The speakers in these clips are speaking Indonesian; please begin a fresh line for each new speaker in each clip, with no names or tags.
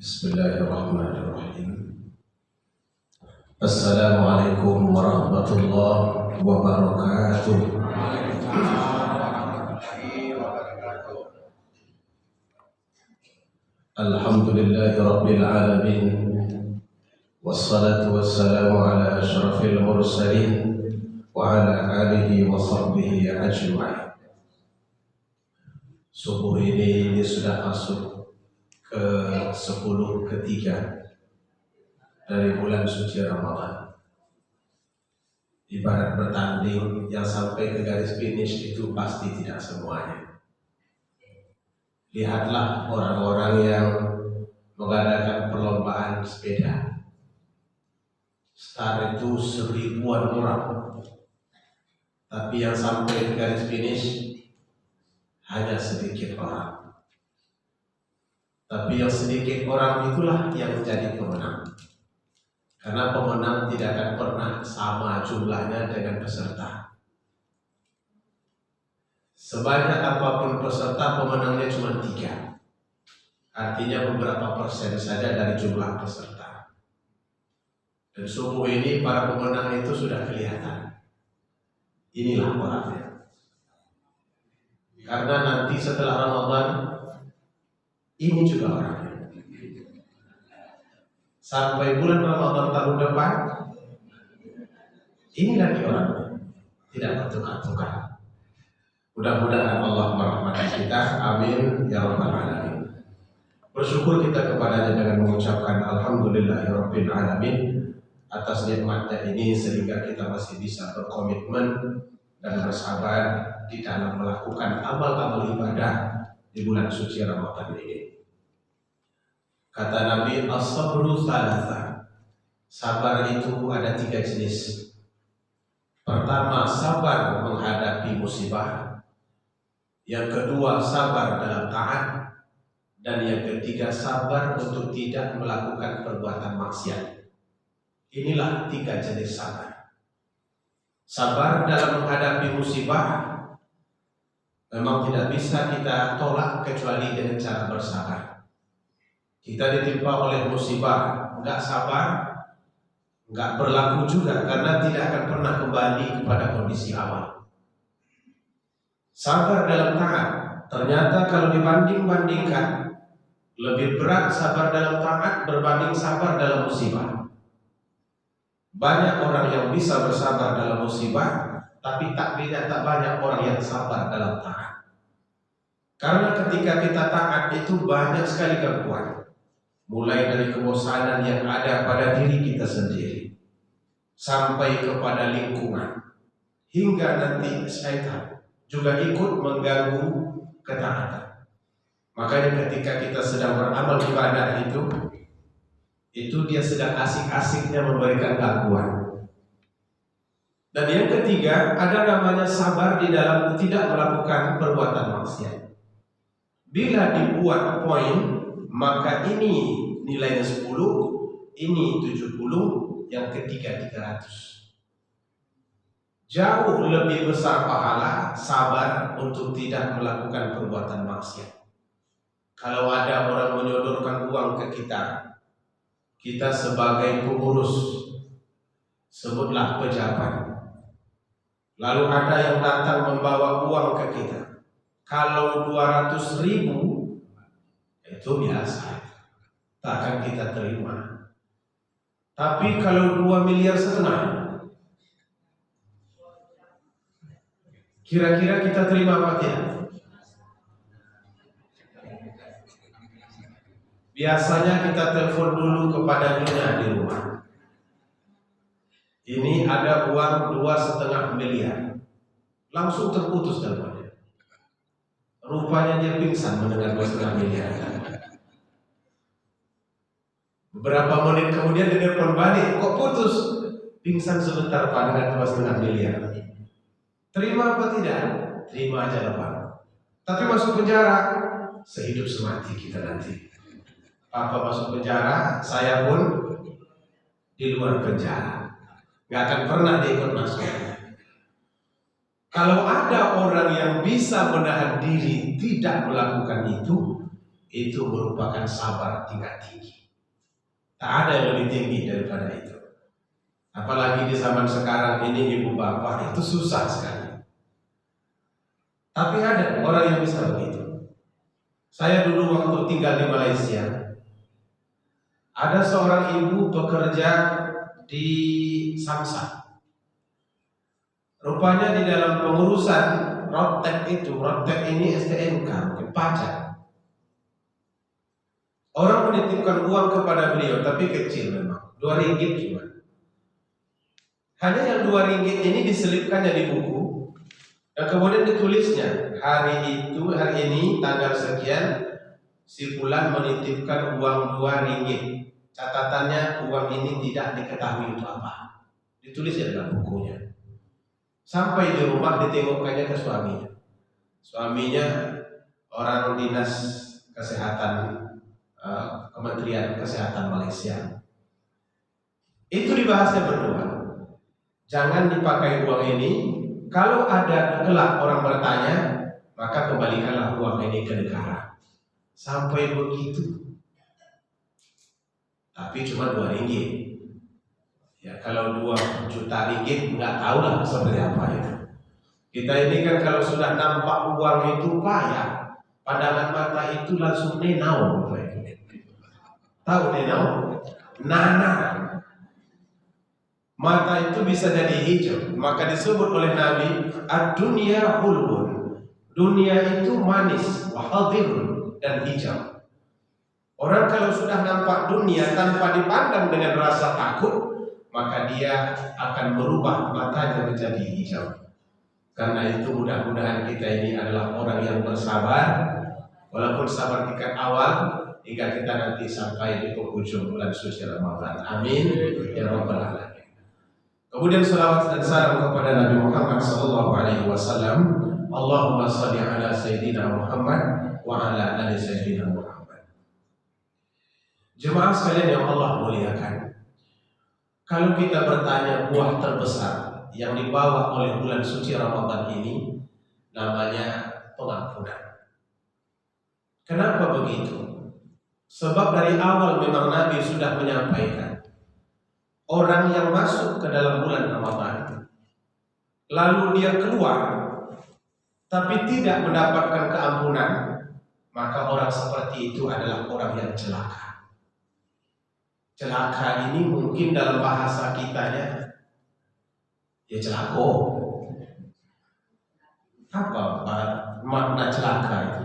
Bismillahirrahmanirrahim. Assalamualaikum warahmatullahi wabarakatuh. Alhamdulillahi rabbil alamin. Wassalatu wassalamu ala asyrafil mursalin wa ala alihi wa sahbihi ajma'in. Subuh ini sudah masuk ke-10 ketiga dari bulan suci Ramadan. Ibarat bertanding, yang sampai ke garis finish itu pasti tidak semuanya. Lihatlah orang-orang yang mengadakan perlombaan sepeda. Start itu 1000-an orang, tapi yang sampai ke garis finish hanya sedikit orang. Tapi yang sedikit orang itulah yang menjadi pemenang. Karena pemenang tidak akan pernah sama jumlahnya dengan peserta. Sebanyak apapun peserta, pemenangnya cuma 3. Artinya beberapa persen saja dari jumlah peserta. Dan subuh ini para pemenang itu sudah kelihatan. Inilah orangnya. Karena nanti setelah Ramadan, ini juga orangnya. Sampai bulan Ramadan tahun depan, ini lagi orangnya. Tidak bertukar-tukar. Mudah-mudahan Allah merahmati kita. Amin ya rabbal alamin. Bersyukur kita kepadanya dengan mengucapkan alhamdulillahirabbil alamin atas nikmatnya ini, sehingga kita masih bisa berkomitmen dan bersabar di dalam melakukan amal-amal ibadah di bulan suci Ramadan ini. Kata Nabi, as-sabru thalatha. Sabar itu ada 3 jenis. Pertama, sabar menghadapi musibah. Yang kedua, sabar dalam taat. Dan yang ketiga, sabar untuk tidak melakukan perbuatan maksiat. Inilah 3 jenis sabar. Sabar dalam menghadapi musibah memang tidak bisa kita tolak kecuali dengan cara bersabar. Kita ditimpa oleh musibah, enggak sabar, enggak berlaku juga, karena tidak akan pernah kembali kepada kondisi awal. Sabar dalam taat, ternyata kalau dibanding-bandingkan, lebih berat sabar dalam taat berbanding sabar dalam musibah. Banyak orang yang bisa bersabar dalam musibah, tapi tak banyak orang yang sabar dalam taat. Karena ketika kita taat itu banyak sekali gangguan. Mulai dari kebosanan yang ada pada diri kita sendiri, sampai kepada lingkungan, hingga nanti syaitan juga ikut mengganggu ketaatan. Makanya ketika kita sedang beramal ibadah itu dia sedang asik-asiknya memberikan gangguan. Dan yang ketiga, ada namanya sabar di dalam tidak melakukan perbuatan maksiat. Bila dibuat poin, maka ini nilainya 10, ini 70, yang ketiga 300. Jauh lebih besar pahala sabar untuk tidak melakukan perbuatan maksiat. Kalau ada orang menyodorkan uang ke kita sebagai pengurus, sebutlah pejabat, lalu ada yang datang membawa uang ke kita, kalau 200.000 itu biasa, tak akan kita terima. Tapi kalau 2,5 miliar, kira-kira kita terima apa tidak? Biasanya kita telepon dulu kepada nyonya di rumah. Ini ada uang 2,5 miliar. Langsung terputus teleponnya. Rupanya dia pingsan mendengar 2,5 miliar. Beberapa menit kemudian dia telepon balik, kok putus? Pingsan sebentar Pak dengan 2,5 miliar. Terima apa tidak? Terima aja lah Pak. Tapi masuk penjara, sehidup semati kita nanti. Papa masuk penjara, saya pun di luar penjara. Gak akan pernah dia ikut masuk. Kalau ada orang yang bisa menahan diri tidak melakukan itu merupakan sabar tingkat tinggi. Tak ada yang lebih tinggi daripada itu. Apalagi di zaman sekarang ini ibu bapak itu susah sekali. Tapi ada orang yang bisa begitu. Saya dulu waktu tinggal di Malaysia, ada seorang ibu bekerja di Samsat. Rupanya di dalam pengurusan Rodtek ini STNK, pajak. Orang menitipkan uang kepada beliau, tapi kecil memang, 2 ringgit cuma. Hanya yang 2 ringgit ini diselipkannya di buku, dan kemudian ditulisnya, hari ini tanggal sekian, si fulan menitipkan uang 2 ringgit. Catatannya uang ini tidak diketahui itu apa. Ditulisnya dalam bukunya. Sampai di rumah ditengokkannya ke suaminya. Suaminya orang dinas kesehatan Kementerian Kesehatan Malaysia. Itu dibahasnya berdua. Jangan dipakai uang ini. Kalau ada kelak orang bertanya, maka kembalikanlah uang ini ke negara. Sampai begitu. Tapi cuma 2 ringgit. Ya kalau 2 juta ringgit nggak tahu lah seperti apa itu. Kita ini kan kalau sudah nampak uang itu payah. Pandangan mata itu langsung nenau. Tahu nenau? Nana. Mata itu bisa jadi hijau. Maka disebut oleh Nabi, ad-dunya hulwun. Dunia itu manis, wahadirun, dan hijau. Orang kalau sudah nampak dunia tanpa dipandang dengan rasa takut, maka dia akan merubah matanya menjadi hijau. Karena itu mudah-mudahan kita ini adalah orang yang bersabar, walaupun sabar tingkat awal, hingga kita nanti sampai di penghujung bulan suci Ramadan. Amin ya rabbal alamin. Kemudian salawat dan salam kepada Nabi Muhammad SAW. Allahumma salli ala Sayyidina Muhammad wa ala ali Sayyidina Muhammad. Jemaah sekalian yang Allah muliakan, kalau kita bertanya buah terbesar yang dibawa oleh bulan suci Ramadan ini, namanya pengampunan. Kenapa begitu? Sebab dari awal memang Nabi sudah menyampaikan, orang yang masuk ke dalam bulan Ramadan lalu dia keluar tapi tidak mendapatkan keampunan, maka orang seperti itu adalah orang yang celaka. Celaka ini mungkin dalam bahasa kitanya ya celako. Apa makna celaka itu?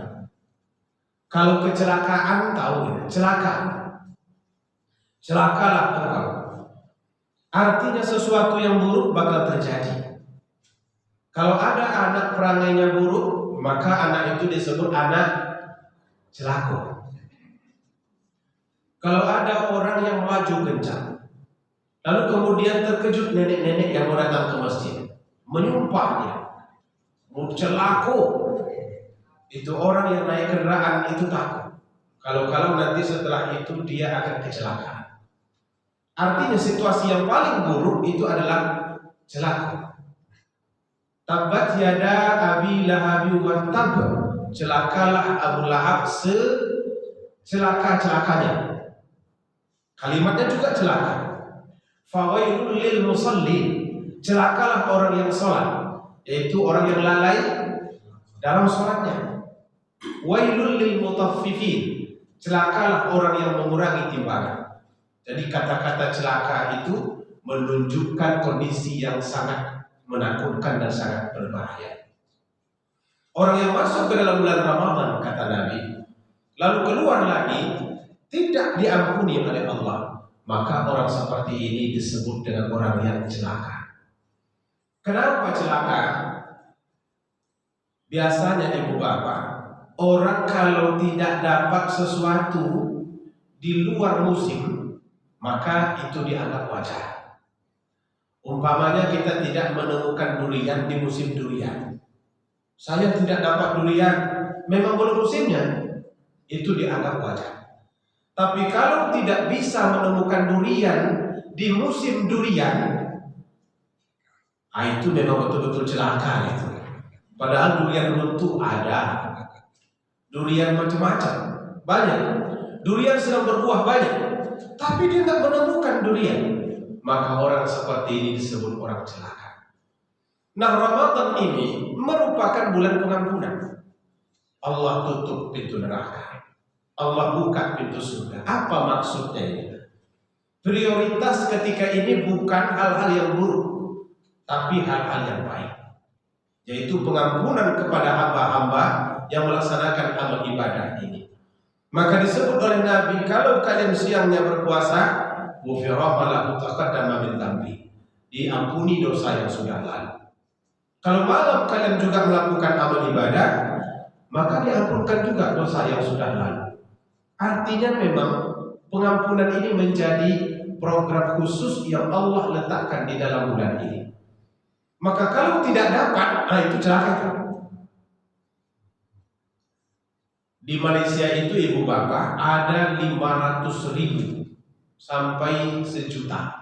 Kalau kecelakaan tahu ya, celaka. Celakalah engkau. Artinya sesuatu yang buruk bakal terjadi. Kalau ada anak perangainya buruk, maka anak itu disebut anak celaka. Kalau ada orang yang melaju kencang, lalu kemudian terkejut nenek-nenek yang mau datang ke masjid, menyumpahnya, celaka. Itu orang yang naik kendaraan itu takut. Kalau nanti setelah itu dia akan kecelakaan. Artinya situasi yang paling buruk itu adalah celaka. Tabbat yada Abi Lahab wa tab. Celakalah Abu Lahab secelaka-celakanya. Kalimatnya juga celaka. Fawailul lil musallin. Celakalah orang yang sholat, yaitu orang yang lalai dalam sholatnya. Wailul lil mutaffifin. Celakalah orang yang mengurangi timbangan. Jadi kata-kata celaka itu menunjukkan kondisi yang sangat menakutkan dan sangat berbahaya. Orang yang masuk ke dalam bulan Ramadan, kata Nabi, lalu keluar lagi, tidak diampuni oleh Allah, maka orang seperti ini disebut dengan orang yang celaka. Kenapa celaka? Biasanya ibu bapak, orang kalau tidak dapat sesuatu di luar musim, maka itu dianggap wajar. Umpamanya kita tidak menemukan durian di musim durian. Saya tidak dapat durian, memang belum musimnya, itu dianggap wajar. Tapi kalau tidak bisa menemukan durian di musim durian, itu memang betul-betul celaka itu. Padahal durian runtuh ada, durian macam-macam, banyak, durian sedang berbuah banyak, tapi dia tidak menemukan durian. Maka orang seperti ini disebut orang celaka. Nah, Ramadan ini merupakan bulan pengampunan. Allah tutup pintu neraka, Allah buka pintu surga. Apa maksudnya ini? Prioritas ketika ini bukan hal-hal yang buruk, tapi hal-hal yang baik, yaitu pengampunan kepada hamba-hamba yang melaksanakan amal ibadah ini. Maka disebut oleh Nabi, kalau kalian siangnya berpuasa, ghufira ma lahu taqaddama min dzambi, diampuni dosa yang sudah lalu. Kalau malam kalian juga melakukan amal ibadah, maka diampunkan juga dosa yang sudah lalu. Artinya memang pengampunan ini menjadi program khusus yang Allah letakkan di dalam bulan ini. Maka kalau tidak dapat, itu celaka. Di Malaysia itu ibu bapak ada 500.000 sampai 1 juta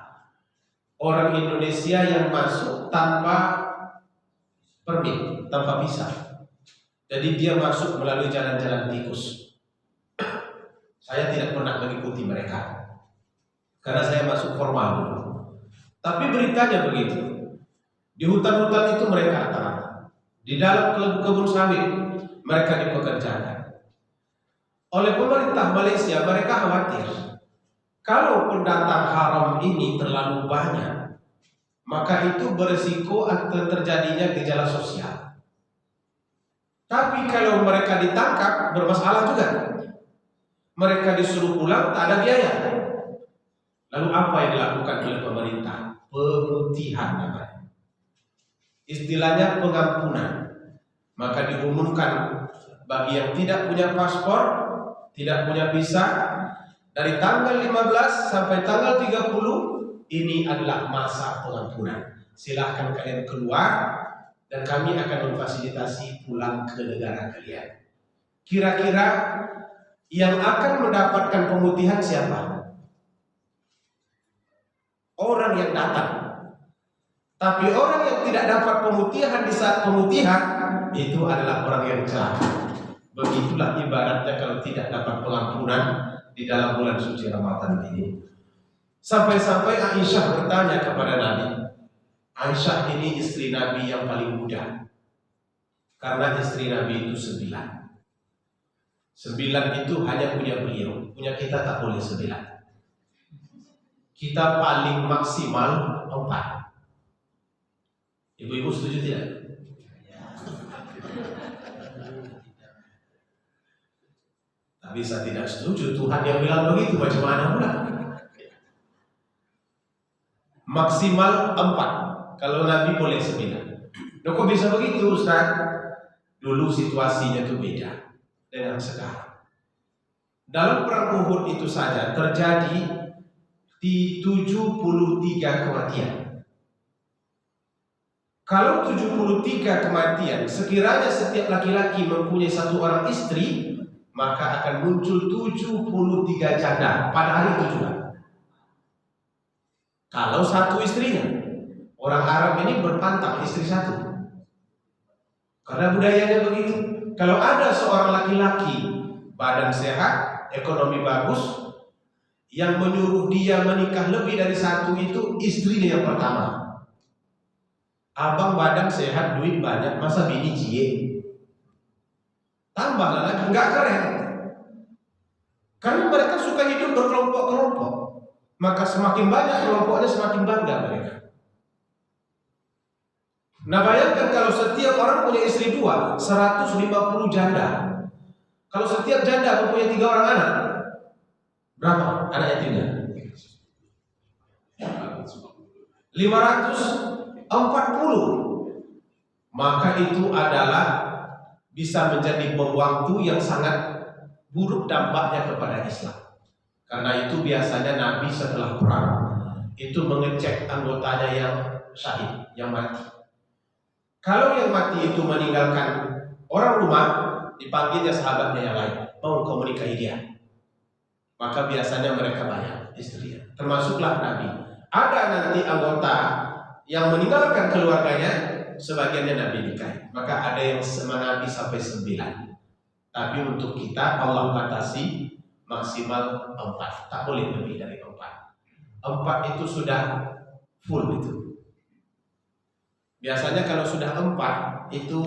orang Indonesia yang masuk tanpa permit, tanpa visa. Jadi dia masuk melalui jalan-jalan tikus. Saya tidak pernah mengikuti mereka karena saya masuk formal dulu. Tapi beritanya begitu. Di hutan-hutan itu mereka rata-rata. Di dalam kebun sawit mereka dipekerjakan. Oleh pemerintah Malaysia, mereka khawatir kalau pendatang haram ini terlalu banyak, maka itu berisiko terjadinya gejala sosial. Tapi kalau mereka ditangkap, bermasalah juga. Mereka disuruh pulang, tak ada biaya. Lalu apa yang dilakukan oleh pemerintah? Pemutihan namanya. Istilahnya pengampunan. Maka diumumkan bagi yang tidak punya paspor, tidak punya visa, dari tanggal 15 sampai tanggal 30 ini adalah masa pengampunan. Silahkan kalian keluar dan kami akan memfasilitasi pulang ke negara kalian. Kira-kira yang akan mendapatkan pemutihan siapa? Orang yang datang. Tapi orang yang tidak dapat pemutihan di saat pemutihan itu adalah orang yang celaka. Begitulah ibaratnya kalau tidak dapat pengampunan di dalam bulan suci Ramadan ini. Sampai-sampai Aisyah bertanya kepada Nabi. Aisyah ini istri Nabi yang paling muda, karena istri Nabi itu 9. 9 itu hanya punya beliau, punya kita tak boleh 9. Kita paling maksimal 4. Ibu-ibu setuju tidak? Tapi saya tidak setuju. Tuhan yang bilang begitu, macam mana pula? Maksimal 4. Kalau Nabi boleh 9. Kok bisa begitu, Ustaz? Dulu situasinya itu beda dengan sekarang. Dalam perang Uhud itu saja terjadi di 73 kematian. Kalau 73 kematian, sekiranya setiap laki-laki mempunyai 1 orang istri, maka akan muncul 73 janda pada hari itu juga. Kalau 1 istrinya, orang Arab ini berpantang istri 1. Karena budayanya begitu. Kalau ada seorang laki-laki, badan sehat, ekonomi bagus, yang menyuruh dia menikah lebih dari 1 itu istrinya yang pertama. Abang badan sehat, duit banyak, masa bini cie? Tambahlah lagi, nggak keren. Karena mereka suka hidup berkelompok-kelompok. Maka semakin banyak kelompoknya, semakin bangga mereka. Nah, bayangkan kalau setiap orang punya istri 2, 150 janda. Kalau setiap janda mempunyai 3 orang anak, berapa anak yatimnya? 540. Maka itu adalah bisa menjadi bom waktu yang sangat buruk dampaknya kepada Islam. Karena itu biasanya Nabi setelah perang itu mengecek anggotanya yang syahid, yang mati. Kalau yang mati itu meninggalkan orang rumah, dipanggilnya sahabatnya yang lain, mau kau menikahi dia. Maka biasanya mereka banyak istrinya, termasuklah Nabi. Ada nanti anggota yang meninggalkan keluarganya, sebagiannya Nabi nikahi. Maka ada yang sama Nabi sampai 9. Tapi untuk kita Allah batasi maksimal 4, tak boleh lebih dari 4. 4 itu sudah full itu. Biasanya kalau sudah 4 itu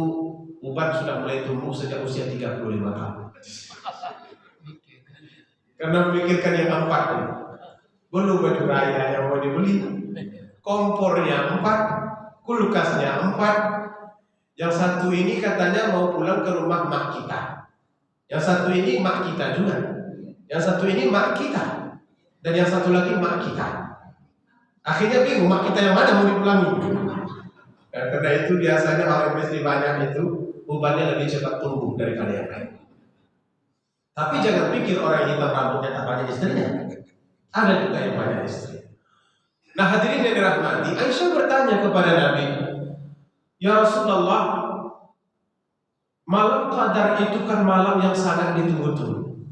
uban sudah mulai tumbuh sejak usia 35 tahun. Karena memikirkan yang 4 ini. Belum baju raya yang mau dibeli, kompornya 4, kulkasnya 4. Yang satu ini katanya mau pulang ke rumah mak kita. Yang satu ini mak kita juga. Yang satu ini mak kita. Dan yang satu lagi mak kita. Akhirnya bingung mak kita yang mana mau dipulangi. Karena itu biasanya orang istri banyak itu ubannya lebih cepat tumbuh daripada yang lain. Tapi jangan pikir orang yang hitam rambutnya tak banyak istrinya. Ada juga yang banyak istri. Nah hadirin yang dirahmati, Aisyah bertanya kepada Nabi, ya Rasulullah, malam Qadar itu kan malam yang sangat ditunggu-tunggu.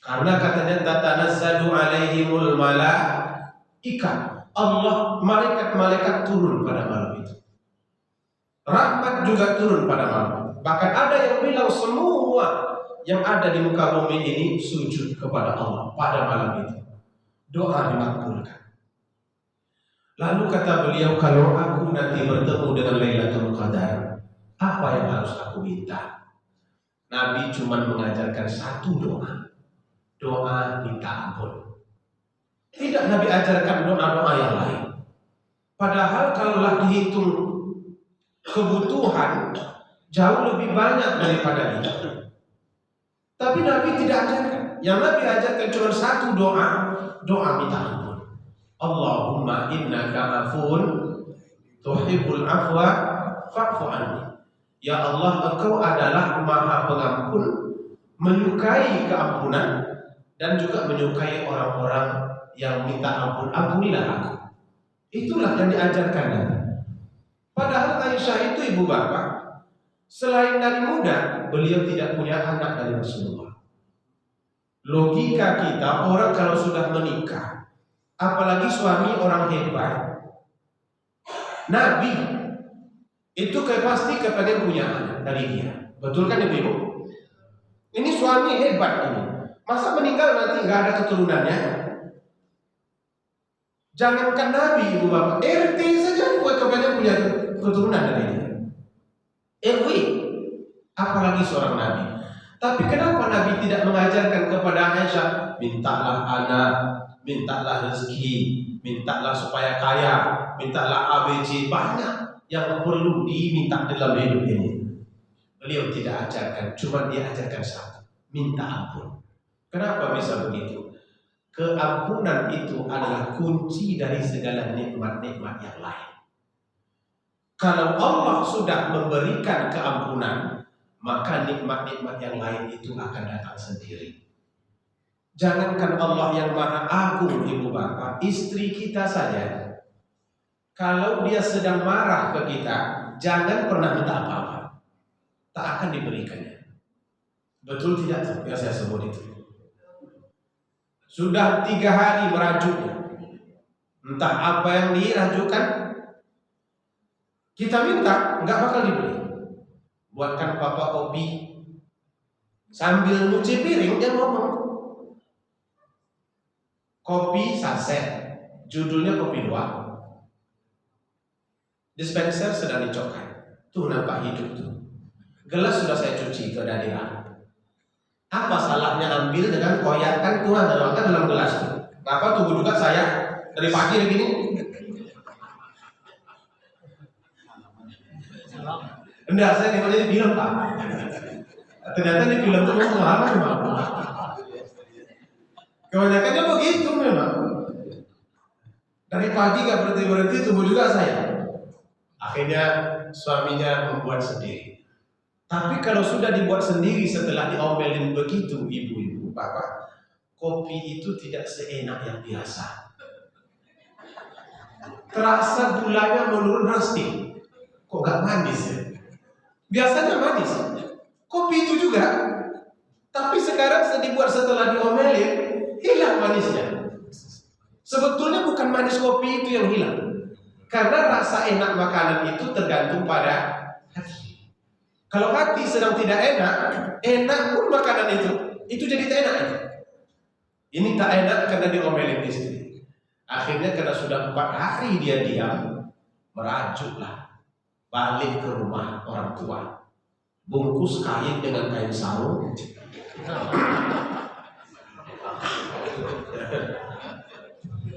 Karena katanya tatanazzalu alaihimul malaika. Allah, malaikat-malaikat turun pada malam itu. Rahmat juga turun pada malam. Bahkan ada yang bilang semua yang ada di muka bumi ini sujud kepada Allah pada malam itu. Doa dimakbulkan. Lalu kata beliau, kalau aku nanti bertemu dengan Lailatul Qadar, apa yang harus aku minta? Nabi cuma mengajarkan satu doa. Doa minta ampun. Tidak Nabi ajarkan doa-doa yang lain. Padahal kalaulah dihitung kebutuhan jauh lebih banyak daripada itu. Tapi Nabi tidak ajarkan. Yang Nabi ajarkan cuma satu doa. Doa minta ampun. Allahumma innaka afun tuhibbul afwa fa'fu anni. Ya Allah, Engkau adalah Maha Pengampun, menyukai keampunan dan juga menyukai orang-orang yang minta ampun. Ampunilah aku. Itulah yang diajarkan Nabi. Padahal Aisyah itu ibu bapak, selain dari muda, beliau tidak punya anak dari Rasulullah. Logika kita, orang kalau sudah menikah, apalagi suami orang hebat, Nabi itu pasti kepengen punya anak dari dia. Betul kan ibu? Ini suami hebat ini. Masa meninggal nanti nggak ada keturunannya? Jangankan Nabi ibu bapak, RT saja buat kepengen punya keturunan dari dia. RW, apalagi seorang Nabi. Tapi kenapa Nabi tidak mengajarkan kepada Aisyah, mintalah anak, mintalah rezeki, mintalah supaya kaya, mintalah ABC, banyak yang perlu diminta dalam hidup ini. Beliau tidak ajarkan, cuma dia ajarkan satu, minta ampun. Kenapa bisa begitu? Keampunan itu adalah kunci dari segala nikmat-nikmat yang lain. Kalau Allah sudah memberikan keampunan, maka nikmat-nikmat yang lain itu akan datang sendiri. Jangankan Allah yang Maha Agung ibu bapak, istri kita saja, kalau dia sedang marah ke kita, jangan pernah minta apa-apa, tak akan diberikannya. Betul tidak tuh yang saya sebut itu? Sudah 3 hari merajuknya, entah apa yang dirajukan, kita minta, nggak bakal diberi. Buatkan papa kopi, sambil nyuci piring dia ngomong, kopi saset, judulnya kopi luwak. Dispenser sedang dicokkan, tuh nampak hidup tuh. Gelas sudah saya cuci, itu ada di dalam. Apa salahnya ambil dengan koyakan Tuhan dalam gelas tuh? Kenapa tunggu juga saya dari pagi begini? Enggak, saya nontonnya di film Pak. Ternyata di film itu mau pengalaman memang. Kebanyakannya begitu memang. Dari pagi gak berhenti tunggu juga saya. Akhirnya suaminya membuat sendiri. Tapi kalau sudah dibuat sendiri setelah diomelin begitu ibu-ibu, bapak, kopi itu tidak seenak yang biasa. Terasa gulanya menurun drastis. Kok gak manis ya? Biasanya manis. Kopi itu juga. Tapi sekarang dibuat setelah diomelin, hilang manisnya. Sebetulnya bukan manis kopi itu yang hilang. Karena rasa enak makanan itu tergantung pada hati. Kalau hati sedang tidak enak, enak pun makanan itu jadi tak enak. Ini tak enak karena diomelin istri. Akhirnya karena sudah 4 hari dia diam, merajuklah balik ke rumah orang tua, bungkus kain dengan kain sarung,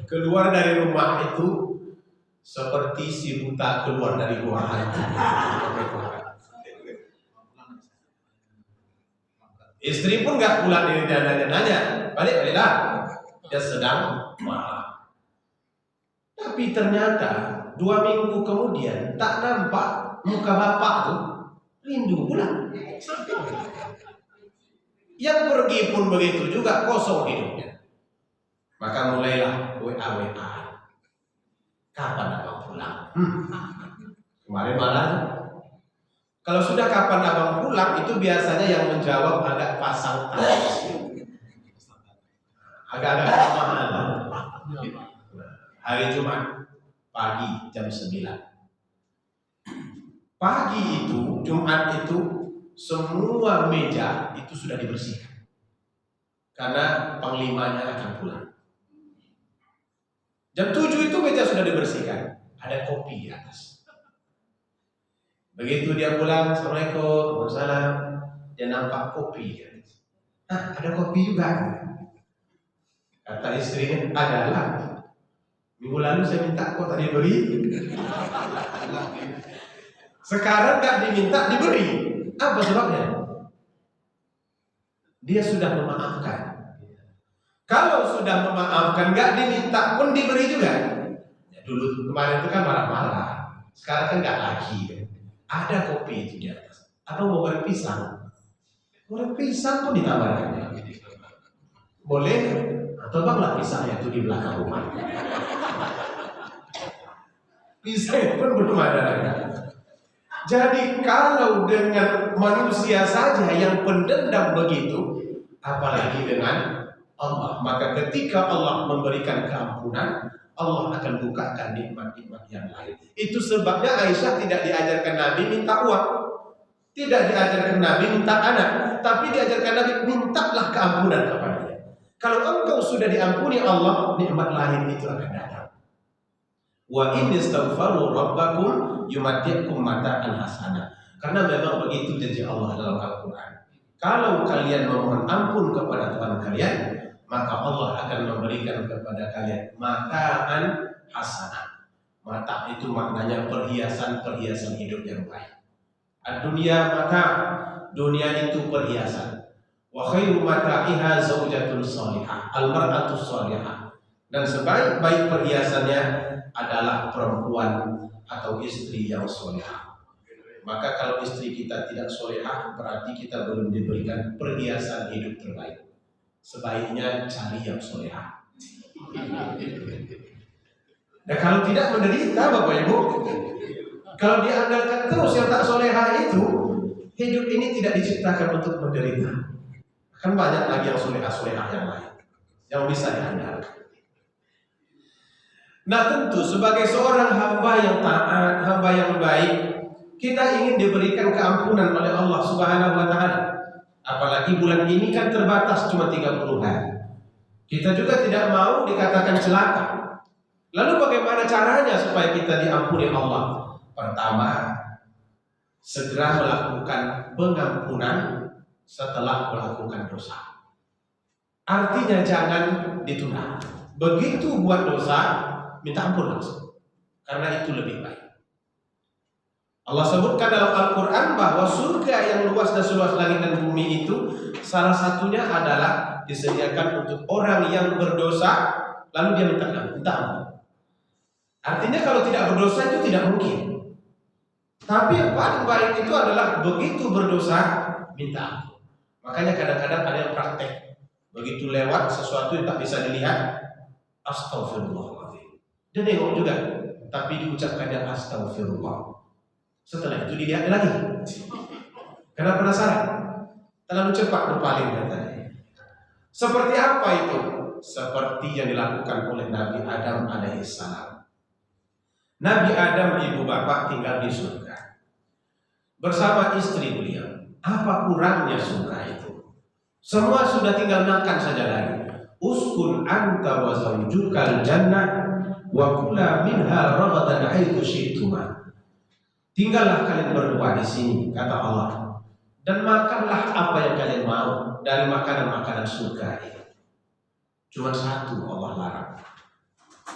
keluar dari rumah itu seperti si buta keluar dari gua hantu. Istri pun nggak pulang dari nanya, balik-baliklah, dia sedang marah. Tapi ternyata 2 minggu kemudian tak nampak muka bapak tuh, rindu pulang. Yang pergi pun begitu juga, kosong hidupnya. Maka mulailah WA. Kapan abang pulang? Kemarin malam. Kalau sudah kapan abang pulang, itu biasanya yang menjawab agak pasang alis, agak-agak mahal. Hari Jumat pagi jam 9. Pagi itu, Jumat itu, semua meja itu sudah dibersihkan karena panglimanya akan pulang. Jam 7 itu meja sudah dibersihkan, ada kopi di atas. Begitu dia pulang, Assalamualaikum, Waalaikumsalam, dia nampak kopi di atas. Ada kopi juga. Kata istrinya, adalah. Minggu lalu saya minta kok tadi beri. Sekarang gak diminta, diberi. Apa sebabnya? Dia sudah memaafkan. Kalau sudah memaafkan, gak diminta pun diberi juga. Ya, dulu kemarin itu kan marah-marah. Sekarang kan gak lagi. Ada kopi itu di atas. Atau mau goreng pisang? Goreng pisang pun ditawarkannya. Boleh? Atau banglah pisangnya itu di belakang rumah. Pisang pun belum ada lagi. Jadi kalau dengan manusia saja yang pendendam begitu, apalagi dengan Allah. Maka ketika Allah memberikan keampunan, Allah akan bukakan nikmat-nikmat yang lain. Itu sebabnya Aisyah tidak diajarkan Nabi minta uang, tidak diajarkan Nabi minta anak, tapi diajarkan Nabi mintalah keampunan kepadanya. Kalau engkau sudah diampuni Allah, nikmat lain itu akan datang. Wa in istaghfaru rabbakum yumatti'kum mata'an hasanah. Karena memang begitu janji Allah dalam Al-Quran. Kalau kalian memohon ampun kepada Tuhan kalian, maka Allah akan memberikan kepada kalian mataan hasanah. Mata itu maknanya perhiasan-perhiasan hidup yang baik. Dunia mata, dunia itu perhiasan. Wa khairu mata'iha zaujatul salihah, al-mar'atu salihah. Dan sebaik-baik perhiasannya adalah perempuan atau istri yang salihah. Maka kalau istri kita tidak salihah, berarti kita belum diberikan perhiasan hidup terbaik. Sebaiknya cari yang solehah. Nah kalau tidak menderita Bapak Ibu, kalau diandalkan terus yang tak solehah itu, hidup ini tidak diciptakan untuk menderita. Kan banyak lagi yang solehah-solehah yang lain yang bisa diandalkan. Nah tentu sebagai seorang hamba yang taat, hamba yang baik, kita ingin diberikan keampunan oleh Allah Subhanahu wa Ta'ala. Apalagi bulan ini kan terbatas cuma 30 hari. Kita juga tidak mau dikatakan celaka. Lalu bagaimana caranya supaya kita diampuni Allah? Pertama, segera melakukan pengampunan setelah melakukan dosa. Artinya jangan ditunda. Begitu buat dosa, minta ampun langsung. Karena itu lebih baik. Allah sebutkan dalam Al-Quran bahwa surga yang luas dan seluas langit dan bumi itu salah satunya adalah disediakan untuk orang yang berdosa lalu dia minta ampun. Artinya kalau tidak berdosa itu tidak mungkin. Tapi yang paling baik itu adalah begitu berdosa minta ampun. Makanya kadang-kadang ada yang praktek, begitu lewat sesuatu yang tak bisa dilihat, astagfirullahaladzim. Dia nengok juga, tapi diucapkannya astagfirullah. Setelah itu dilihat lagi. Karena penasaran, terlalu cepat berpaling katanya. Seperti apa itu? Seperti yang dilakukan oleh Nabi Adam alaihissalam. Nabi Adam ibu bapak tinggal di surga. bersama istri beliau. Apa kurangnya surga itu? Semua sudah tinggal makan saja lagi. Uskun anta wa zawjukal jannah wa kula minha ragadan haitsu syi'tuma. Tinggallah kalian berdua di sini, kata Allah, dan makanlah apa yang kalian mau dari makanan-makanan surga ini. Cuma satu Allah larang.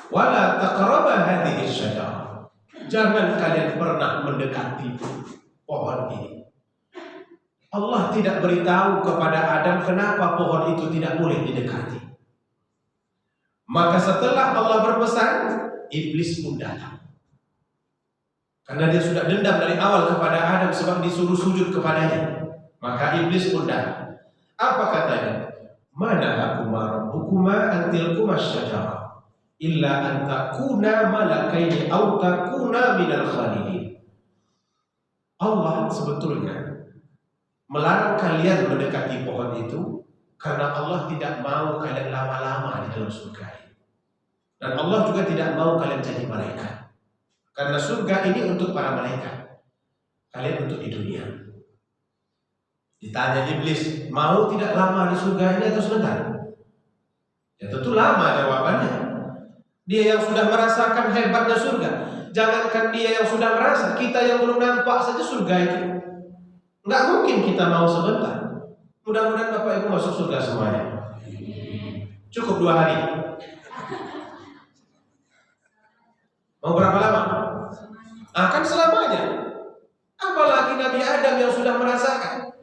Wala taqraba hadhihi syajarah. Jangan kalian pernah mendekati pohon ini. Allah tidak beritahu kepada Adam kenapa pohon itu tidak boleh didekati. Maka setelah Allah berpesan, iblis pun datang. Karena dia sudah dendam dari awal kepada Adam sebab disuruh sujud kepadanya. Maka iblis pun datang. Apa katanya? Mana akuma rabbukuma antilkuma syajarah illa an takuna malakaini aw takuna minal khalidin. Allah sebetulnya melarang kalian mendekati pohon itu karena Allah tidak mau kalian lama-lama di dalam surga ini. Dan Allah juga tidak mau kalian jadi malaikat. Karena surga ini untuk para malaikat, kalian untuk di dunia. Ditanya iblis, mau tidak lama di surga ini atau sebentar? Ya tentu lama jawabannya. Dia yang sudah merasakan hebatnya surga. Jangankan dia yang sudah merasa, kita yang belum nampak saja surga itu. Nggak mungkin kita mau sebentar. Mudah-mudahan Bapak Ibu masuk surga semuanya. Cukup 2 hari. Mau berapa lama? Akan selamanya. Apalagi Nabi Adam yang sudah merasakan.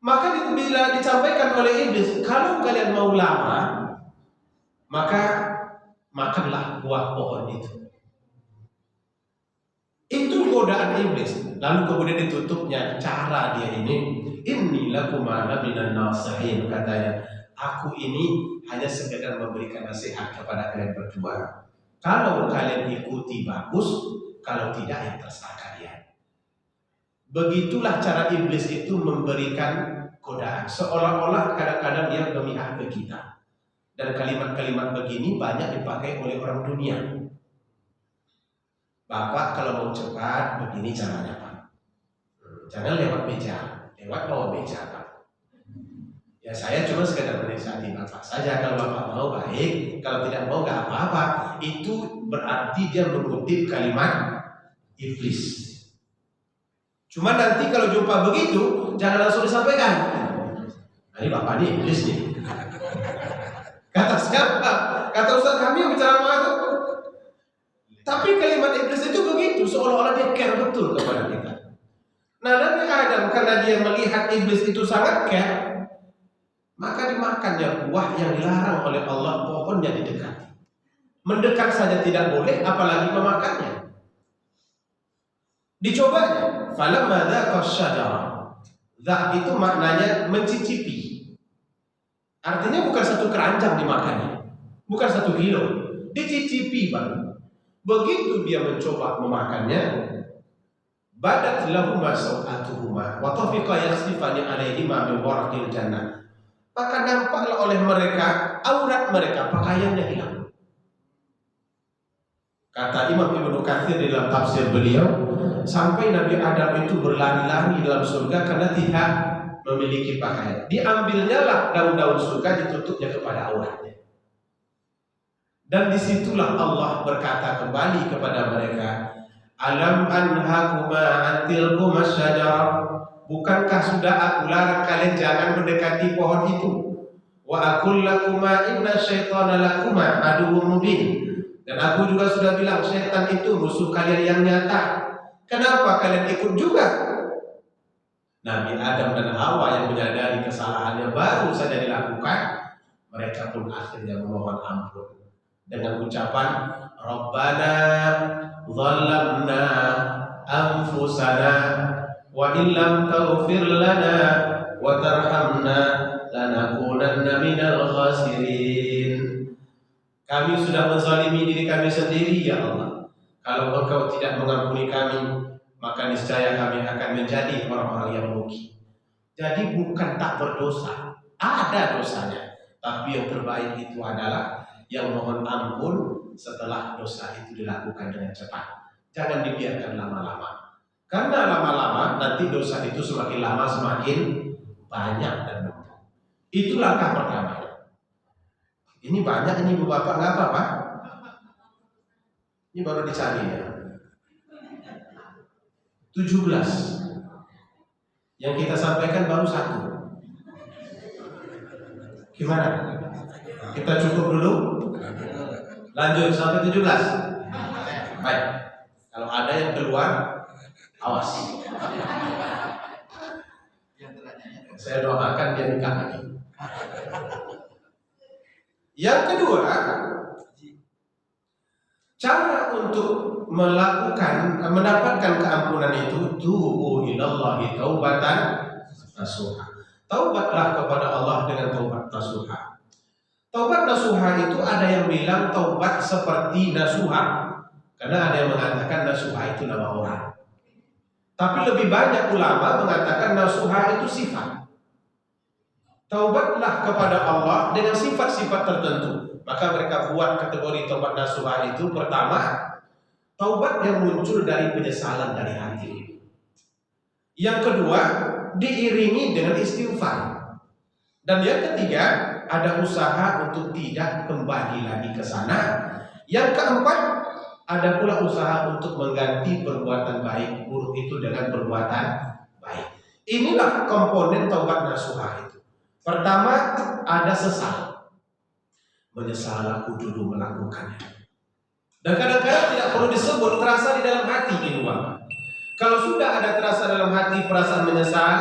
Maka bila disampaikan oleh iblis, kalau kalian mau lama, maka makanlah buah pohon itu. Itu godaan iblis. Lalu kemudian ditutupnya cara dia ini. Inni lakuma minan nasihin, katanya. Aku ini hanya sekedar memberikan nasihat kepada kalian berdua. Kalau kalian ikuti bagus, kalau tidak ya terserah kalian. Begitulah cara iblis itu memberikan godaan. Seolah-olah kadang-kadang dia memihak ke kita. Dan kalimat-kalimat begini banyak dipakai oleh orang dunia. Bapak kalau mau cepat, begini caranya Pak. Jangan lewat meja, lewat bawah meja Pak. Ya saya cuma sekedar menasihati Bapak saja. Kalau Bapak mau baik, kalau tidak mau gak apa-apa. Itu berarti dia mengutip kalimat iblis. Cuma nanti kalau jumpa begitu, jangan langsung disampaikan. Nah, ini Bapak ini iblis nih. Kata siapa? Kata Ustaz kami yang bicara itu. Tapi kalimat iblis itu begitu, seolah-olah dia care betul kepada kita. Nah, Nabi Adam karena dia melihat iblis itu sangat care, maka dimakannya buah yang dilarang oleh Allah, pohonnya didekati. Mendekat saja tidak boleh, apalagi memakannya. Dicobanya, falamma dzaqa syajara. Dzaq itu maknanya mencicipi. Artinya bukan satu keranjang dimakannya, bukan 1 kilo, dicicipi baru. Begitu dia mencoba memakannya, badat lahuma sawatuhuma wa tafiqa yakhsifani alaihima min warqil jannah. Maka nampaklah oleh mereka aurat mereka, pakaiannya hilang. Kata Imam Ibnu Katsir di dalam tafsir beliau, sampai Nabi Adam itu berlari-lari dalam surga karena tidak memiliki pakaian. Diambilnya lah daun-daun surga, ditutupnya kepada auratnya. Dan disitulah Allah berkata kembali kepada mereka, alam anhakuma antilkuma syajarah. Bukankah sudah aku larang kalian jangan mendekati pohon itu? Wa aqul lakuma inna syaitana lakuma aduwwun mubin. Dan aku juga sudah bilang syaitan itu musuh kalian yang nyata. Kenapa kalian ikut juga? Nabi Adam dan Hawa yang menyadari kesalahannya baru saja dilakukan, mereka pun akhirnya memohon ampun dengan ucapan Rabbana zalamna anfusana wa illam taghfir lana wa tarhamna lanakunanna minal khasirin. Kami sudah menzalimi diri kami sendiri ya Allah. Kalau Engkau tidak mengampuni kami, maka niscaya kami akan menjadi orang-orang yang rugi. Jadi bukan tak berdosa, ada dosanya, tapi yang terbaik itu adalah yang mohon ampun setelah dosa itu dilakukan dengan cepat. Jangan dibiarkan lama-lama. Karena lama-lama nanti dosa itu semakin lama semakin banyak dan numpuk. Itu langkah pertama. Ini banyak ini ibu bapak, nggak apa-apa. Ini baru dicari ya. 17. Yang kita sampaikan baru 1. Gimana? Kita cukup dulu? Lanjut sampai 17. Baik. Kalau ada yang keluar, awas. Saya doakan dia nikah lagi. Yang kedua, cara untuk mendapatkan keampunan itu, tubu ilallahi taubatan nasuha. Taubatlah kepada Allah dengan taubat nasuha. Taubat nasuha itu ada yang bilang taubat seperti nasuha, karena ada yang mengatakan nasuha itu nama orang. Tapi lebih banyak ulama mengatakan nasuha itu sifat. Taubatlah kepada Allah dengan sifat-sifat tertentu. Maka mereka buat kategori taubat nasuha itu, pertama, taubat yang muncul dari penyesalan dari hati. Yang kedua, diiringi dengan istighfar. Dan yang ketiga, ada usaha untuk tidak kembali lagi ke sana. Yang keempat, ada pula usaha untuk mengganti perbuatan baik buruk itu dengan perbuatan baik. Inilah komponen taubat nasuha itu. Pertama, ada sesal. Menyesal aku dulu melakukannya. Dan kadang-kadang tidak perlu disebut, terasa di dalam hati ini Bapak. Kalau sudah ada terasa dalam hati perasaan menyesal,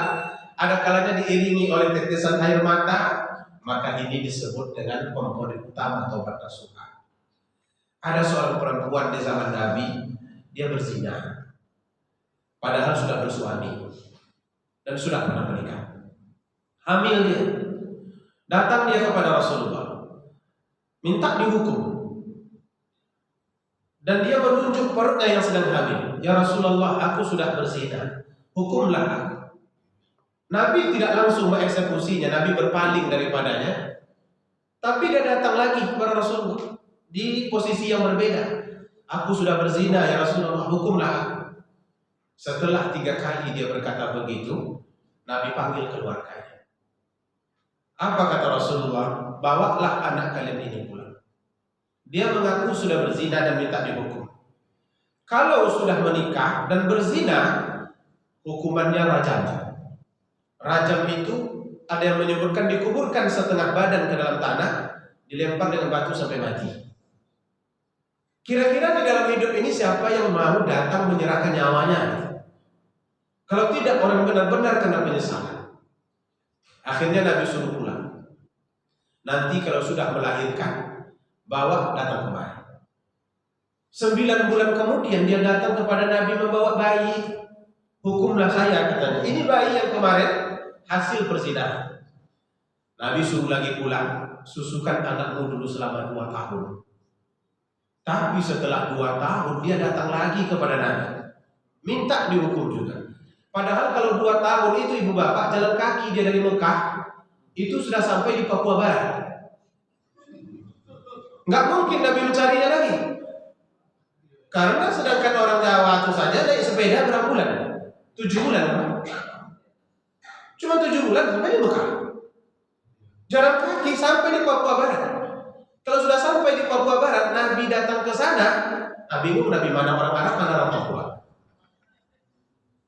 ada kalanya diiringi oleh tetesan air mata, maka ini disebut dengan komponen utama taubat nasuha. Ada seorang perempuan di zaman Nabi, dia berzina, padahal sudah bersuami dan sudah pernah menikah. Hamil dia, datang dia kepada Rasulullah, minta dihukum. Dan dia menunjuk perutnya yang sedang hamil. Ya Rasulullah, aku sudah berzina, hukumlah aku. Nabi tidak langsung mengeksekusinya, Nabi berpaling daripadanya. Tapi dia datang lagi kepada Rasulullah di posisi yang berbeda. Aku sudah berzina ya Rasulullah, hukumlah aku. Setelah 3 kali dia berkata begitu, Nabi panggil keluarganya. Apa kata Rasulullah? Bawalah anak kalian ini pulang. Dia mengaku sudah berzina dan minta dihukum. Kalau sudah menikah dan berzina, hukumannya rajam. Rajam itu ada yang menyebutkan dikuburkan setengah badan ke dalam tanah, dilempar dengan batu sampai mati. Kira-kira di dalam hidup ini siapa yang mau datang menyerahkan nyawanya? Kalau tidak, orang benar-benar kena penyesalan. Akhirnya Nabi suruh pulang. Nanti kalau sudah melahirkan, bawa datang kemari. 9 bulan kemudian dia datang kepada Nabi membawa bayi. Hukumlah saya, katanya. Ini bayi yang kemarin hasil perzinahan. Nabi suruh lagi pulang, susukan anakmu dulu selama 2 tahun. Tapi setelah 2 tahun dia datang lagi kepada Nabi, minta dihukum juga. Padahal kalau 2 tahun itu ibu bapak jalan kaki dia dari Mekah, itu sudah sampai di Papua Barat. Nggak mungkin Nabi mencarinya lagi. Karena sedangkan orang Jawa itu saja naik sepeda berapa bulan? 7 bulan. Cuma 7 bulan sampai di Mekah. Jalan kaki sampai di Papua Barat. Kalau sudah sampai di Papua Barat, Nabi datang ke sana, Nabi bingung, Nabi mana orang Arab, mana orang Papua.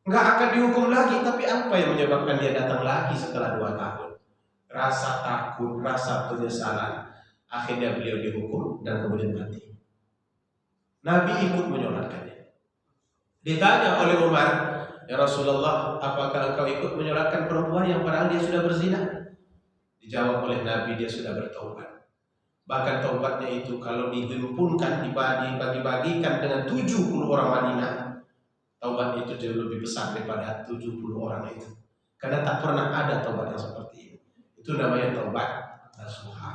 Nggak akan dihukum lagi, tapi apa yang menyebabkan dia datang lagi setelah 2 tahun? Rasa takut, rasa penyesalan. Akhirnya beliau dihukum dan kemudian mati. Nabi ikut menyolatkannya. Ditanya oleh Umar, ya Rasulullah, apakah engkau ikut menyolatkan perempuan yang padahal dia sudah berzina? Dijawab oleh Nabi, dia sudah bertaubat. Bahkan taubatnya itu kalau dihimpunkan, dibagi-bagikan dengan 70 orang Madinah, taubat itu jauh lebih besar daripada 70 orang itu. Karena tak pernah ada taubat yang seperti ini. Itu namanya taubat nasuha.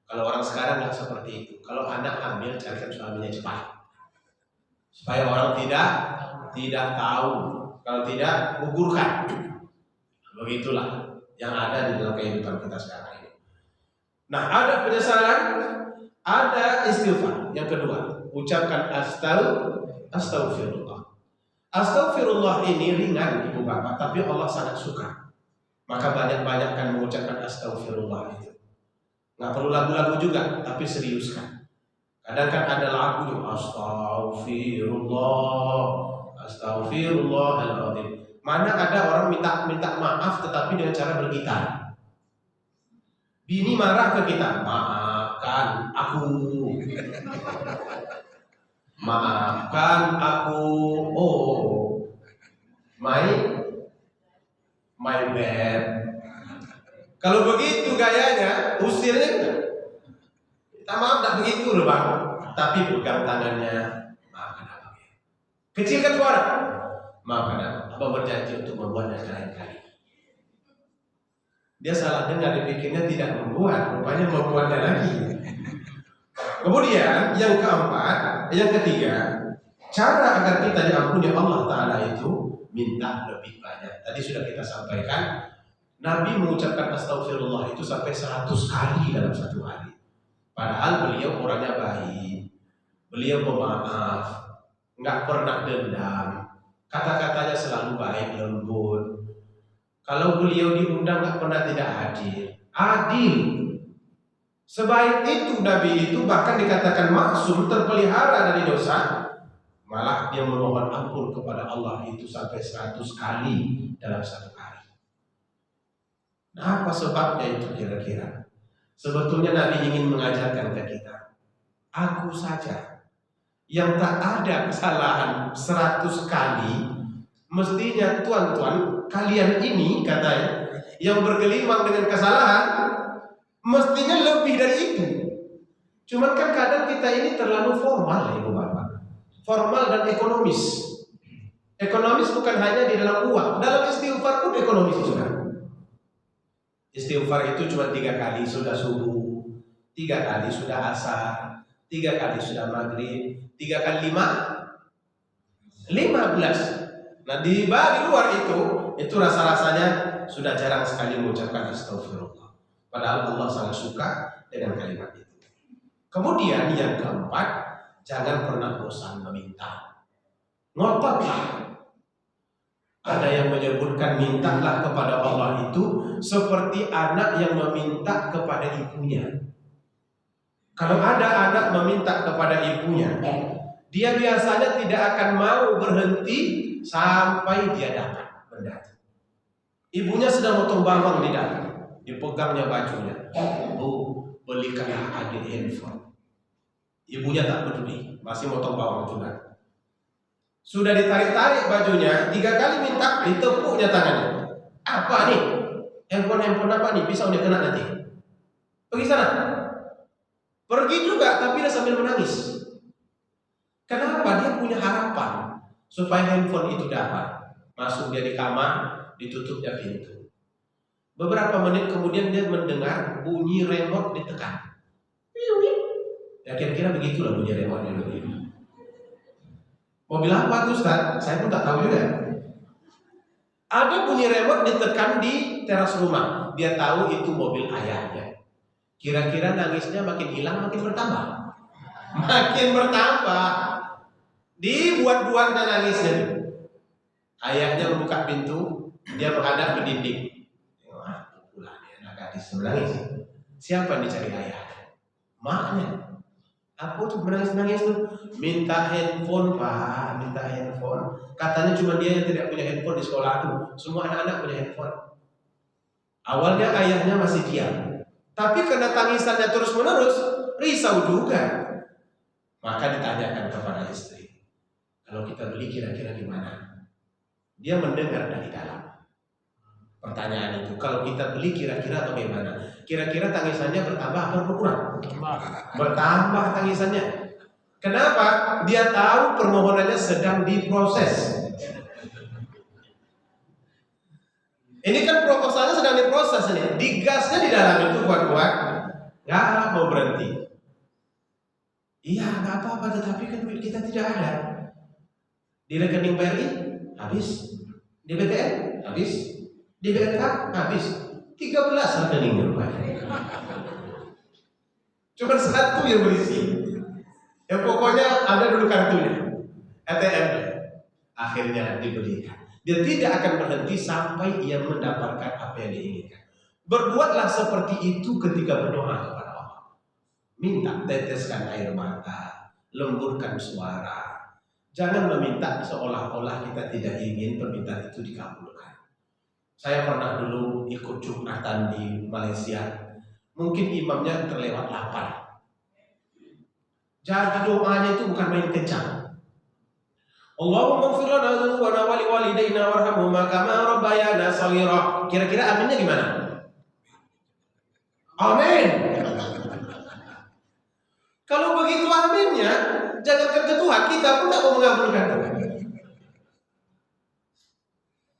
Kalau orang sekarang nggak seperti itu. Kalau anak hamil, carikan suaminya cepat, supaya orang tidak tahu. Kalau tidak, gugurkan. Begitulah yang ada di dalam kehidupan kita sekarang ini. Nah, ada penyesalan, ada istighfar. Yang kedua, ucapkan astaghfirullah. Astagfirullah ini ringan ibu bapak, tapi Allah sangat suka. Maka banyak-banyakkan mengucapkan astagfirullah itu. Nggak perlu lagu-lagu juga, tapi seriuskan. Kadang kan ada lagu yang astagfirullah, astagfirullahaladzim. Mana ada orang minta maaf tetapi dengan cara bergitar. Bini marah ke kita, maafkan aku, maafkan aku, oh my bad. Kalau begitu gayanya, usirnya enggak. Kita maaf tak begitu loh bang, tapi pegang tangannya, maafkan aku. Kecilkan suara, maafkan aku. Abang berjanji untuk membuatnya lain kali. Dia salah dengar, dipikirnya tidak membuat, rupanya membuatnya lagi. Kemudian yang ketiga, cara agar kita diampuni Allah Ta'ala itu minta lebih banyak. Tadi sudah kita sampaikan, Nabi mengucapkan astagfirullah itu sampai 100 kali dalam satu hari. Padahal beliau orangnya baik, beliau pemaaf, nggak pernah dendam, kata-katanya selalu baik, lembut. Kalau beliau diundang nggak pernah tidak hadir, adil. Sebaik itu Nabi itu bahkan dikatakan maksum, terpelihara dari dosa. Malah dia memohon ampun kepada Allah itu sampai 100 kali dalam satu hari. Nah, apa sebabnya itu kira-kira? Sebetulnya Nabi ingin mengajarkan ke kita, aku saja yang tak ada kesalahan 100 kali, mestinya tuan-tuan kalian ini katanya yang bergelimang dengan kesalahan mestinya lebih dari itu. Cuman kan kadang kita ini terlalu formal ya bapak, formal dan ekonomis. Ekonomis bukan hanya di dalam uang, dalam istighfar pun ekonomis juga. Istighfar itu cuma 3 kali sudah subuh, 3 kali sudah asar, 3 kali sudah maghrib, 3 kali 15. Nah di luar itu rasa-rasanya sudah jarang sekali mengucapkan astagfirullah. Padahal Allah sangat suka dengan kalimat itu. Kemudian yang keempat, jangan pernah bosan meminta. Ngototlah. Ada yang menyebutkan mintalah kepada Allah itu seperti anak yang meminta kepada ibunya. Kalau ada anak meminta kepada ibunya, dia biasanya tidak akan mau berhenti sampai dia dapat benda. Ibunya sedang potong bawang di dalam, dipegangnya bajunya. Bu, belikanlah adik handphone. Ibunya tak peduli, masih potong bawang juga. Sudah ditarik-tarik bajunya, 3 kali minta, ditepuknya tangannya. Apa nih? Handphone apa nih? Pisau dia kena nanti. Pergi sana. Pergi juga, tapi dia sambil menangis. Kenapa? Dia punya harapan supaya handphone itu dapat. Masuk dia di kamar, ditutupnya pintu. Beberapa menit kemudian dia mendengar bunyi remote ditekan. Ya kira-kira begitulah bunyi remote itu. Mobil apa tuh Ustaz? Saya pun tak tahu juga. Ada bunyi remote ditekan di teras rumah. Dia tahu itu mobil ayahnya. Kira-kira nangisnya makin hilang, makin bertambah. Makin bertambah. Dibuat-buatkan nangisnya. Ayahnya membuka pintu, dia menghadap ke dinding. Wah, pulang dia anak gadis menangis. Siapa yang dicari ayahnya? Maknya. Aku tuh menangis-nangis tuh, minta handphone Pak, minta handphone. Katanya cuma dia yang tidak punya handphone di sekolah tuh. Semua anak-anak punya handphone. Awalnya ayahnya masih diam, tapi karena tangisannya terus-menerus, risau juga. Maka ditanyakan kepada istri, kalau kita beli kira-kira gimana? Dia mendengar dari dalam. Pertanyaan itu, kalau kita beli kira-kira atau bagaimana? Kira-kira tangisannya bertambah atau berkurang? Bertambah tangisannya. Kenapa? Dia tahu permohonannya sedang diproses. Ini kan proposalnya sedang diproses ini. Digasnya di dalam itu kuat-kuat, nggak mau berhenti. Iya, nggak apa-apa, tetapi kan duit kita tidak ada. Di rekening BRI habis, di BTN habis, di BRK habis. 13 rekening rupanya. Cuma 1 yang berisi. Ya pokoknya ada dulu kartunya, ATM. akhirnya diberikan. Dia tidak akan berhenti sampai ia mendapatkan apa yang diinginkan. Berbuatlah seperti itu ketika berdoa kepada Allah. Minta, teteskan air mata, lembutkan suara. Jangan meminta seolah-olah kita tidak ingin permintaan itu dikabulkan. Saya pernah dulu ikut Jumatan di Malaysia. Mungkin imamnya terlewat lapar. Jadi doanya itu bukan main kencang. Allahumma ighfir lana dzunubana wa liwalidayna warhamhuma kama rabbayana shaghira. Kira-kira aminnya gimana? Amin. Kalau begitu aminnya, jangan ke Tuhan, kita pun tidak mau mengabulkan.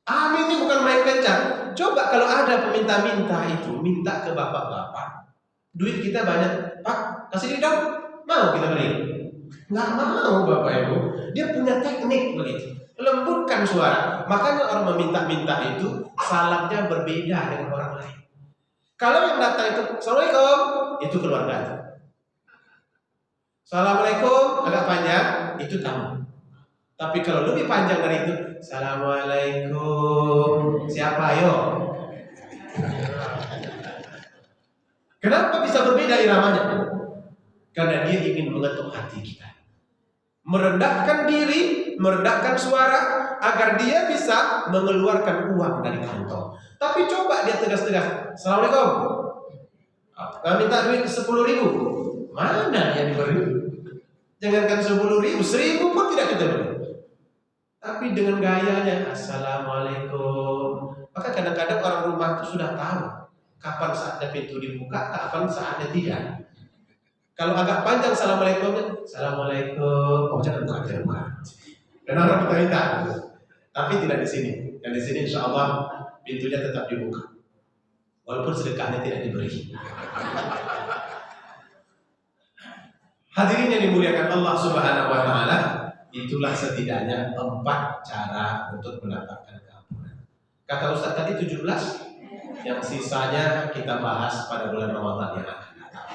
Aminnya bukan main kencang. Coba kalau ada peminta-minta itu, minta ke bapak-bapak. Duit kita banyak, Pak, kasih duit dong. Mau kita beri? Nggak mau Bapak Ibu. Dia punya teknik begitu. Lembutkan suara. Makanya orang meminta-minta itu salamnya berbeda dengan orang lain. Kalau yang datang itu Assalamualaikum, itu keluarga itu. Assalamualaikum agak panjang, itu tamu. Tapi kalau lebih panjang dari itu, Assalamualaikum, siapa yo? Kenapa bisa berbeda iramanya? Karena dia ingin mengetuk hati kita, merendahkan diri, merendahkan suara agar dia bisa mengeluarkan uang dari kantong. Tapi coba dia tegas-tegas, Assalamualaikum, minta duit 10.000, mana dia diberi? Jangankan 10.000, 1.000 pun tidak kita beri. Tapi dengan gayanya Assalamualaikum, maka kadang-kadang orang rumah itu sudah tahu kapan saatnya pintu dibuka, kapan saatnya tidak. Kalau agak panjang Assalamualaikum, Assalamualaikum, oh jangan buka. Dan orang kita minta, tapi tidak di sini. Dan di sini insya Allah pintunya tetap dibuka, walaupun sedekahnya tidak diberi. Hadirin yang dimuliakan Allah Subhanahu Wa Taala, itulah setidaknya 4 cara untuk mendapatkan keampunan. Kata Ustaz tadi 17, yang sisanya kita bahas pada bulan Ramadan yang akan datang.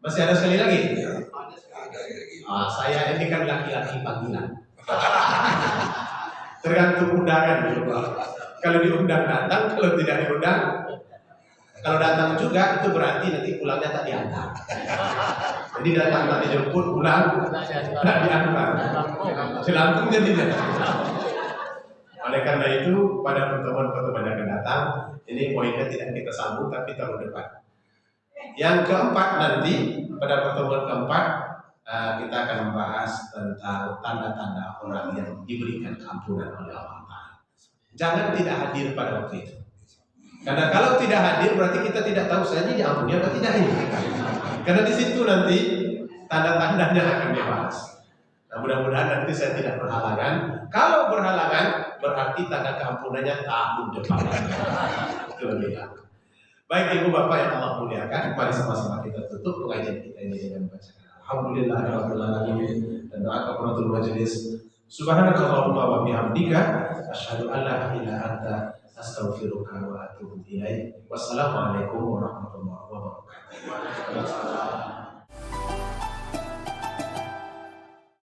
Masih ada sekali lagi? Saya ini kan laki-laki panggilan. Tergantung undangan dulu. Kalau diundang datang, kalau tidak diundang, kalau datang juga itu berarti nanti pulangnya tak diantar. Jadi datang tak dijemput, pulang tak diantar. Selangkung jadinya. Oleh karena itu pada pertemuan-pertemuan yang akan datang, ini poinnya tidak kita sambung tapi taruh depan. Yang keempat nanti pada pertemuan keempat kita akan membahas tentang tanda-tanda orang yang diberikan keampunan oleh Allah. Jangan tidak hadir pada waktu itu. Karena kalau tidak hadir berarti kita tidak tahu saya ini diampuni atau tidak ini. Karena di situ nanti tanda-tandanya akan dibahas. Nah, mudah-mudahan nanti saya tidak berhalangan. Kalau berhalangan berarti tanda keampunannya tahun depan. Itu lebih lama. Baik Ibu Bapak yang Allah muliakan, mari sama-sama kita tutup pengajian kita ini dengan bacaan Alhamdulillahirabbil alamin dan doa kafaratul majelis. Subhanakallahumma wa bihamdika asyhadu an la ilaha illa anta astaghfiruka wa atubu ilaik. Wassalamualaikum warahmatullahi wabarakatuh.